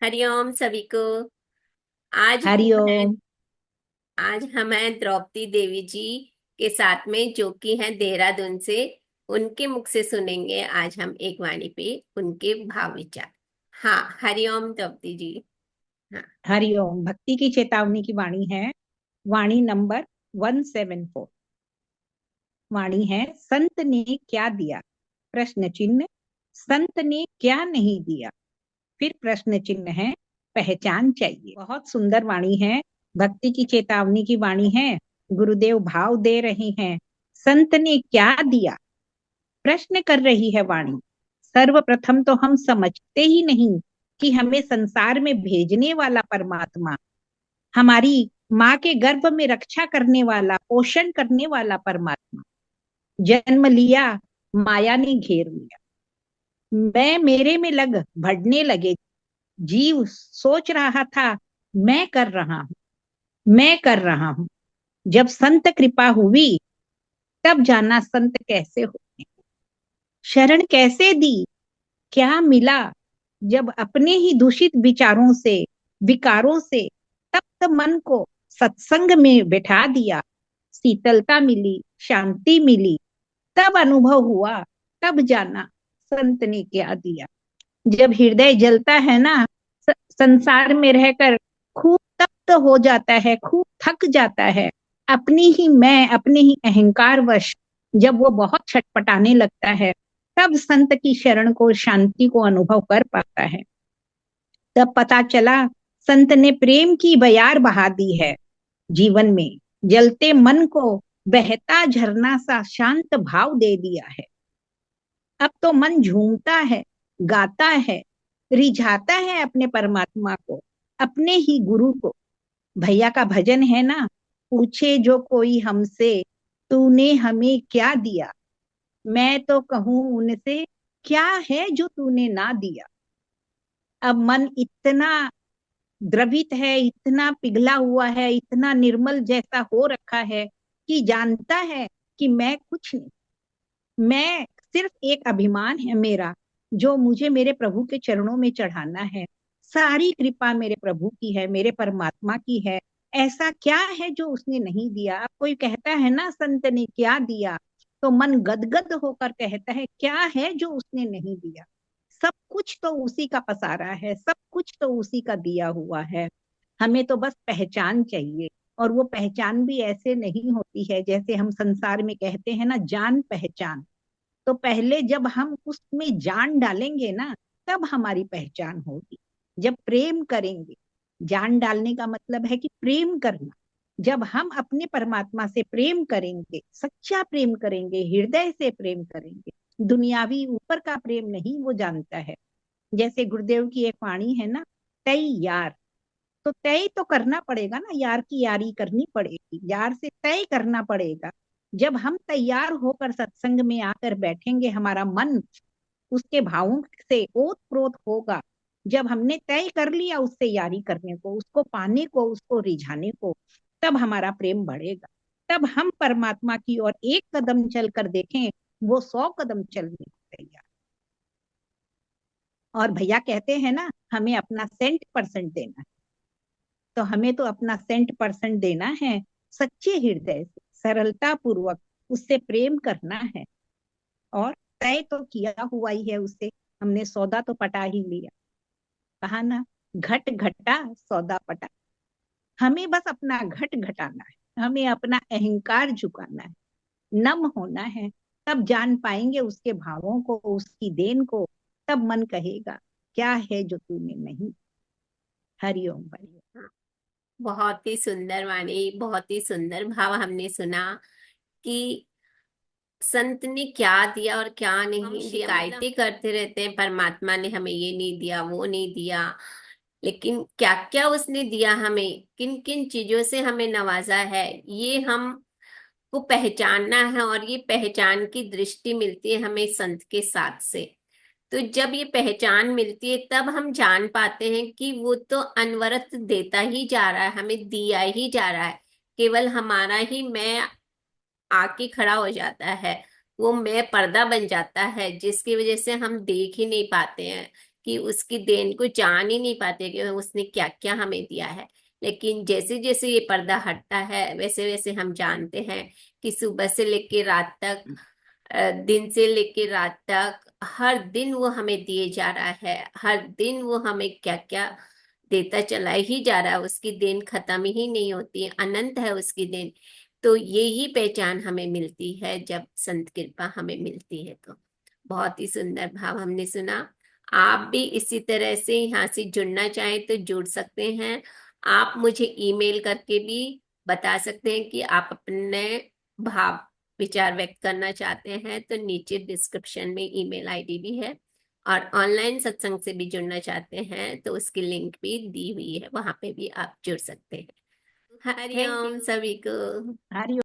हरिओम सभी को। आज हम हैं हरिओम। आज हम हैं द्रौपदी देवी जी के साथ में, जो कि हैं देहरादून से। उनके मुख से सुनेंगे आज हम एक वाणी पे उनके भाव विचार। हाँ, हरिओम द्रौपदी जी। हाँ। हरिओम। भक्ति की चेतावनी की वाणी है। वाणी नंबर 174। वाणी है, संत ने क्या दिया? प्रश्न चिन्ह। संत ने क्या नहीं दिया? फिर प्रश्न चिन्ह है, पहचान चाहिए। बहुत सुंदर वाणी है। भक्ति की चेतावनी की वाणी है। गुरुदेव भाव दे रहे हैं। संत ने क्या दिया? प्रश्न कर रही है वाणी। सर्वप्रथम तो हम समझते ही नहीं कि हमें संसार में भेजने वाला परमात्मा, हमारी माँ के गर्भ में रक्षा करने वाला, पोषण करने वाला परमात्मा, जन्म लिया, माया ने घेर लिया, मैं मेरे में लग बढ़ने लगे। जीव सोच रहा था, मैं कर रहा हूं, मैं कर रहा हूं। जब संत कृपा हुई, तब जाना संत कैसे होते हैं। शरण कैसे दी, क्या मिला? जब अपने ही दूषित विचारों से, विकारों से तप्त मन को सत्संग में बैठा दिया, शीतलता मिली, शांति मिली। तब अनुभव हुआ, तब जाना संत ने क्या दिया। जब हृदय जलता है ना, संसार में रहकर खूब तप्त हो जाता है, खूब थक जाता है, अपनी ही मैं, अपने ही अहंकार वश जब वो बहुत छटपटाने लगता है, तब संत की शरण को, शांति को अनुभव कर पाता है। तब पता चला, संत ने प्रेम की बयार बहा दी है जीवन में। जलते मन को बहता झरना सा शांत भाव दे दिया है। अब तो मन झूमता है, गाता है, रिझाता है अपने परमात्मा को, अपने ही गुरु को। भैया का भजन है ना, पूछे जो कोई हमसे, तूने हमें क्या दिया? मैं तो कहूं उनसे, क्या है जो तूने ना दिया? अब मन इतना द्रवित है, इतना पिघला हुआ है, इतना निर्मल जैसा हो रखा है कि जानता है कि मैं कुछ नहीं, मैं सिर्फ एक अभिमान है मेरा, जो मुझे मेरे प्रभु के चरणों में चढ़ाना है। सारी कृपा मेरे प्रभु की है, मेरे परमात्मा की है। ऐसा क्या है जो उसने नहीं दिया? अब कोई कहता है ना, संत ने क्या दिया, तो मन गदगद होकर कहता है, क्या है जो उसने नहीं दिया? सब कुछ तो उसी का पसारा है, सब कुछ तो उसी का दिया हुआ है। हमें तो बस पहचान चाहिए। और वो पहचान भी ऐसे नहीं होती है जैसे हम संसार में कहते हैं ना, जान पहचान। तो पहले जब हम उसमें जान डालेंगे ना, तब हमारी पहचान होगी। जब प्रेम करेंगे, जान डालने का मतलब है कि प्रेम करना। जब हम अपने परमात्मा से प्रेम करेंगे, सच्चा प्रेम करेंगे, हृदय से प्रेम करेंगे, दुनियावी ऊपर का प्रेम नहीं वो जानता है। जैसे गुरुदेव की एक वाणी है ना, तय यार। तो तय तो करना पड़ेगा ना, यार की यारी करनी पड़ेगी, यार से तय करना पड़ेगा। जब हम तैयार होकर सत्संग में आकर बैठेंगे, हमारा मन उसके भावों से ओत प्रोत होगा। जब हमने तय कर लिया उससे यारी करने को, उसको पाने को, उसको रिझाने को, तब हमारा प्रेम बढ़ेगा। तब हम परमात्मा की ओर एक कदम चलकर देखें, वो 100 कदम चलने को तैयार। और भैया कहते हैं ना, हमें अपना 100% देना है। तो हमें तो अपना 100% देना है, सच्चे हृदय से, सरलता पूर्वक उससे प्रेम करना है। और तय तो किया हुआ ही है उससे, हमने सौदा तो पटा ही लिया। कहा ना, घट घटा सौदा पटा। हमें बस अपना घट घटाना है, हमें अपना अहंकार झुकाना है, नम होना है। तब जान पाएंगे उसके भावों को, उसकी देन को। तब मन कहेगा, क्या है जो तूने नहीं। हरिओम हरिओम। हाँ, बहुत ही सुंदर वाणी, बहुत ही सुंदर भाव हमने सुना कि संत ने क्या दिया और क्या नहीं दिया। शिकायतें करते रहते हैं, परमात्मा ने हमें ये नहीं दिया, वो नहीं दिया। लेकिन क्या क्या उसने दिया हमें, किन किन चीजों से हमें नवाजा है, ये हम को पहचानना है। और ये पहचान की दृष्टि मिलती है हमें संत के साथ से। तो जब ये पहचान मिलती है, तब हम जान पाते हैं कि वो तो अनवरत देता ही जा रहा है, हमें दिया ही जा रहा है। केवल हमारा ही मैं आके खड़ा हो जाता है, वो मैं पर्दा बन जाता है, जिसकी वजह से हम देख ही नहीं पाते हैं कि उसकी देन को जान ही नहीं पाते कि उसने क्या क्या हमें दिया है। लेकिन जैसे जैसे ये पर्दा हटता है वैसे वैसे हम जानते हैं कि सुबह से लेके रात तक, दिन से लेके रात तक, हर दिन वो हमें दिए जा रहा है। हर दिन वो हमें क्या क्या देता चला ही जा रहा है। उसकी देन खत्म ही नहीं होती है, अनंत है उसकी देन। तो यही पहचान हमें मिलती है जब संत कृपा हमें मिलती है। तो बहुत ही सुंदर भाव हमने सुना। आप भी इसी तरह से यहाँ से जुड़ना चाहें तो जुड़ सकते हैं। आप मुझे ईमेल करके भी बता सकते हैं कि आप अपने भाव विचार व्यक्त करना चाहते हैं, तो नीचे डिस्क्रिप्शन में ईमेल आईडी भी है। और ऑनलाइन सत्संग से भी जुड़ना चाहते हैं तो उसकी लिंक भी दी हुई है, वहां पे भी आप जुड़ सकते हैं। Thank Hariom you. सभी को। हरि